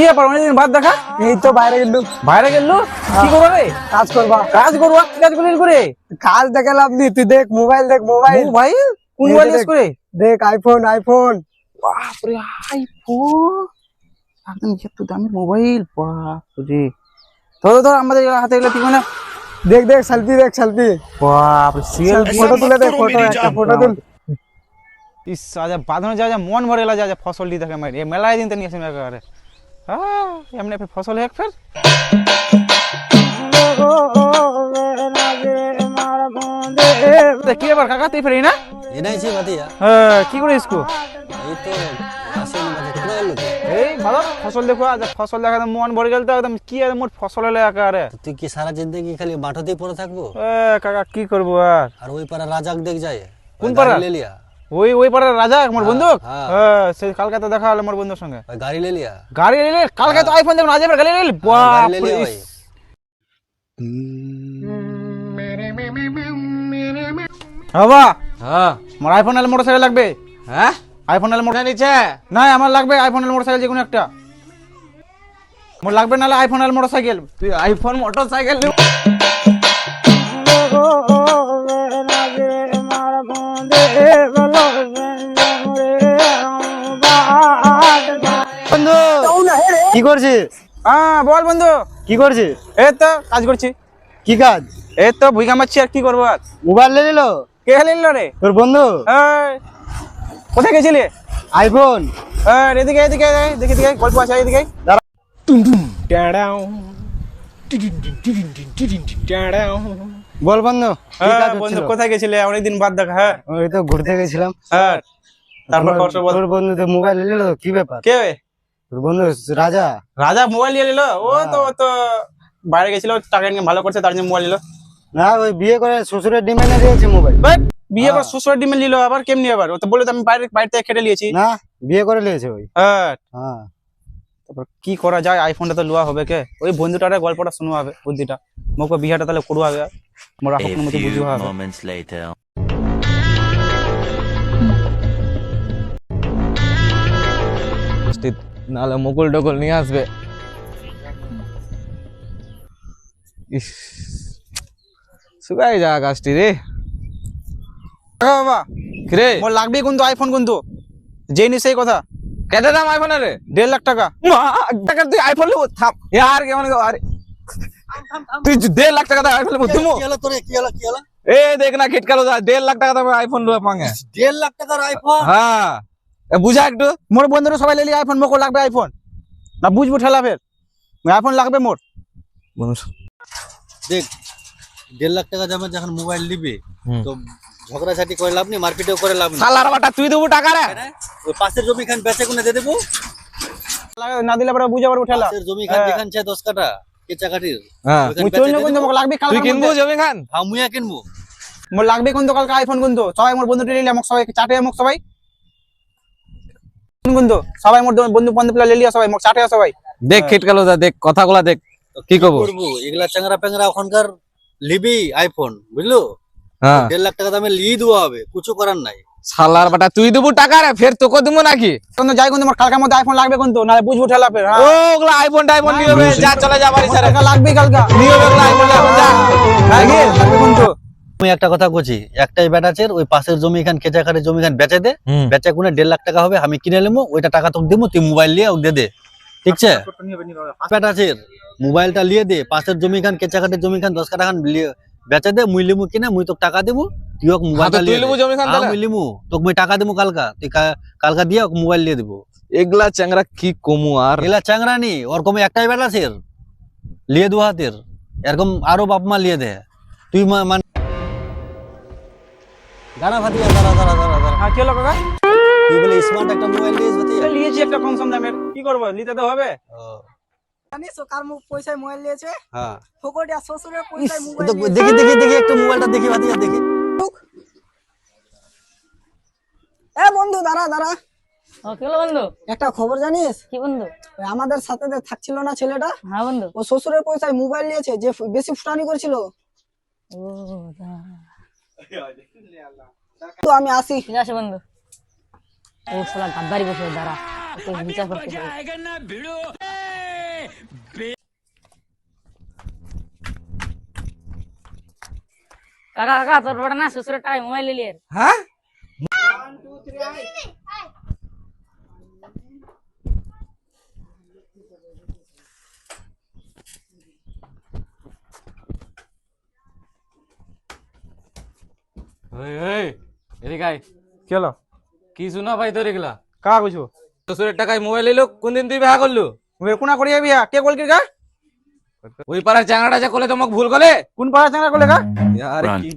ব্যাপার অনেকদিন বাদ দেখা? এই তো বাইরে গেলু। বাইরে গেলু? কি করবো রে? কাজ করবা? কাজ করবো? কি কাজ করলি করে? কাজ দেখে লাভ নেই, তুই দেখ মোবাইল, দেখ মোবাইল। মোবাইল? কোন এই মোবাইল দেখ, ইউজ করে? দেখ আইফোন আইফোন। বাপরে আইফোন, একদম এত দামি মোবাইল, বাপরে। ধর ধর আমাদের হাতে গেলে ঠিক না? দেখ দেখ সেলফি, দেখ সেলফি। বাপরে সেলফি। ফটো তুলে দেখ, ফটো একটা ফটো তুল। ইস আজা বাঁধানো যা যা মন ভরে এলা যা যা ফসল দি থাকে মারি এ মেলায় দিন তো নিয়ে আসেন একেবারে। হ্যাঁ এমনি ফের ফসল হেক ফের কি ব্যাপার কাকা তুই ফেরি না? এনাইছি বাতিয়া হ্যাঁ কি করে ইসকু? এই তো আসে না বাজে কোনা গেল তো এই ভালো ফসল দেখো আজ ফসল দেখা মন ভরে গেল তো একদম কি আর মোট ফসল এলে একেবারে। তুই কি সারা জিন্দগি খালি মাঠতেই পড়ে থাকবো? এ কাকা কি করবো আর। আর ওই পাড়া রাজাক দেখ যায় কোন পাড়া? ले लिया ওই পাড়ার রাজা আমার বন্ধু। হ্যাঁ। হ্যাঁ সেই কালকাতা দেখা হলো আমার বন্ধুর সঙ্গে। भाई गाड़ी ले लिया গাড়ি নিলে কালকে তো আইফোন দেখুন আজ এবার গাড়ি নিলে गाड़ी ले लिया বাপ भाई বাবা हाँ আমার আইফোন এল মোটরসাইকেল লাগবে। हैं আইফোন এল মোটর নিচে না আমার লাগবে আইফোন এল মোটরসাইকেল যে কোনো একটা আমার লাগবে নালে আইফোন এল মোটরসাইকেল। তুই আইফোন মোটরসাইকেল বন্ধু কি করছিস? হ্যাঁ বল বন্ধু। কি করছিস? এই তো কাজ করছি। কি কাজ? এই তো ভুইগা মারছি আর কি করবো আর। মোবাইল নিয়ে নিল কে নিল রে? তোর বন্ধু? এই, কোথায় গেছিলি? আইফোন। এদিকে এদিকে আয়, দেখি দিকে গল্প আছে এদিকে। বল বন্ধু, কি কাজ বন্ধু হচ্ছিল? কোথায় গেছিলে অনেকদিন বাদ দেখা? হ্যাঁ ওই তো ঘুরতে গেছিলাম। হ্যাঁ তারপর তোমার- খবর বল। তোর বন্ধু তো মোবাইল নিয়ে নিল, কি ব্যাপার? কে? তোর বন্ধু রাজা। রাজা মোবাইল নিয়ে নিল? ও তো বাইরে গেছিল টাকা ইনকাম ভালো করছে তার জন্য মোবাইল নিল। না ওই বিয়ে করে শ্বশুরের ডিমান্ডে দিয়েছে মোবাইল। বাট বিয়ে করে শ্বশুর ডিমে নিল আবার কেমনি আবার? ও তো বলে তো আমি বাইরে থেকে খেটে নিয়েছি। না বিয়ে করে নিয়েছে ওই। হ্যাঁ হ্যাঁ তারপর কি করা যায়? আইফোনটা তো লওয়া হবে কে? ওই বন্ধুটার গল্পটা শোনা হবে বুদ্ধিটা মোকে বিহাটা তাহলে করু হবে মোর A আপন মতো বুঝি few হবে। moments later. নাহলে মুকুল টকুল নিয়ে আসবে। ইস শুকাই যা গাছটি রে। বাবা কিরে মোর লাগবে কিন্তু আইফোন কিন্তু যেই নি সেই কথা। কেটে দাম আইফোনের রে? 1.5 লাখ টাকা। টাকা তুই আইফোন নেবো? থাম ইয়ার কেমন আরে তুই 1.5 লাখ টাকা দাম আইফোন নেবো তুমি? কি হলো তোরে কি হলো এ দেখ না খিটকালো 1.5 লাখ টাকা দাম আইফোন লো মাঙ্গে। 1.5 লাখ টাকার আইফোন হ্যাঁ এ বুঝা একটু। মোর বন্ধুরা সবাই লেলি আইফোন মোকে লাগবে আইফোন না বুঝবো ঠেলা ফের আইফোন লাগবে মোর। দেখ 1.5 লাখ টাকা দামের যখন মোবাইল নিবি হুম। তো ঝগড়াঝাটি করে লাভ নেই, মারপিটও করে লাভ নেই। শালার বাটা তুই দেবো টাকা রে? ওই পাশের জমি খান বেচে কোনে দিয়ে দেবো। না দিলে পরে বুঝে পারবো ঠেলা। পাশের জমি খান যেখান চাই 10 কাঠা কেচা কাঠির হ্যাঁ মুই চইন কিন্তু মোকে লাগবে তুই কালকে কিনবো জমি খান? হ্যাঁ মুইয়া কিনবো। মোর লাগবে কিন্তু কালকে আইফোন কিন্তু সবাই মোর বন্ধু টেলিলে আমাকে সবাই চাটে আমাকে সবাই কিন্তু সবাই মোর বন্ধু বান্ধব লেলিয়া সবাই মোকে চাটে সবাই। দেখ খিটকালো দেখ কথাগুলা দেখ তো কি করবো? এগুলা চাংরা প্যাংরা ওখানকার লিবি আইফোন বুঝলো। হ্যাঁ 1.5 লাখ টাকা দামে লিয়ে দেওয়া হবে, কিছু করার নাই। শালার বাটা তুই দেবো টাকা রে ফের তোকে দেবো নাকি? কিন্তু যাই কিন্তু মোর কালকের মধ্যে আইফোন লাগবে কিন্তু নালে বুঝবো ঠেলা ফের। হ্যাঁ ওগুলা আইফোন টাইফোন নিয়ে হবে যা চলে যা বাড়ি স্যার টাকা লাগবে কালকে নিয়ে হবে ওগুলা আইফোন টাইফোন যা লাগবে কিন্তু। আমি একটা কথা বলছি, একটাই ব্যাটাচের ওই পাশের জমি খান কেচা কাঠের জমি খান বেচে দে, বেচা কোনে 1.5 লাখ টাকা হবে, আমি কিনে নেবো, ওইটা টাকা তোকে দেবো, তুই মোবাইল নিয়ে ওকে দে, ঠিক আছে? ব্যাটাচের মোবাইলটা লিয়ে দে, পাশের জমি খান কেচা কাঠের জমি খান 10 কাঠা খান বেচে দে, মুই লিমু কিনে মুই তোকে টাকা দেবো, তুই ওকে মোবাইলটা তুই লিয়ে লিবু জমি খান তাহলে? মুই লিমু তোকে মুই টাকা দেবো কালকা, তুই কালকা দিয়ে ওকে মোবাইল দিয়ে দেবো। এগুলা চ্যাংরা কি কমু আর এলা চাংরা নি ওরকম একটাই ব্যাটাচের লিয়ে দু হাতের, এরকম আরো বাপ মা লিয়ে দে। তুই মানে দাঁড়া ভাতিয়া দাঁড়া দাঁড়া দাঁড়া দাঁড়া হ্যাঁ কি হলো কাকা? তুই বলে স্মার্ট একটা মোবাইল নিয়েছিস ভাতিয়া? নিয়েছি একটা কম সম দামের কি করবো নিতে তো হবে। জানিস কার পয়সায় মোবাইল নিয়েছে? হ্যাঁ ফকটিয়া শ্বশুরের পয়সায় মোবাইল তো দেখি দেখি দেখি একটু মোবাইলটা দেখি ভাতিয়া দেখি। এ বন্ধু দাঁড়া দাঁড়া, কি হলো বন্ধু? একটা খবর জানিস? কি বন্ধু? ওই আমাদের সাথে যে থাকছিল না ছেলেটা, হ্যাঁ বন্ধু। ও শ্বশুরের পয়সায় মোবাইল নিয়েছে, যে বেশি ফুটানি করেছিল। ও তো আমি আসি। ঠিক আছে বন্ধু। ও শালা গাদ্দারি বসে দাঁড়া, ওকে বিচার করতে হবে। কাকা কাকা তোর বেটা না শ্বশুরের টাকায় মোবাইল নিলি এর। হ্যাঁ এদিকে আয়। কি হলো কি শুনা ভাই তোর এগুলা? কাকা কইছো শ্বশুরের টাকায় মোবাইল এলো, কোন দিন তুই বিয়া করলু? কোনা করিয়া বিয়া কে কল কি গা ওই পাড়ার চাংড়াটা যা করলে তোমাকে ভুল করে। কোন পাড়া চাঙ্গা কলে গা আরে কি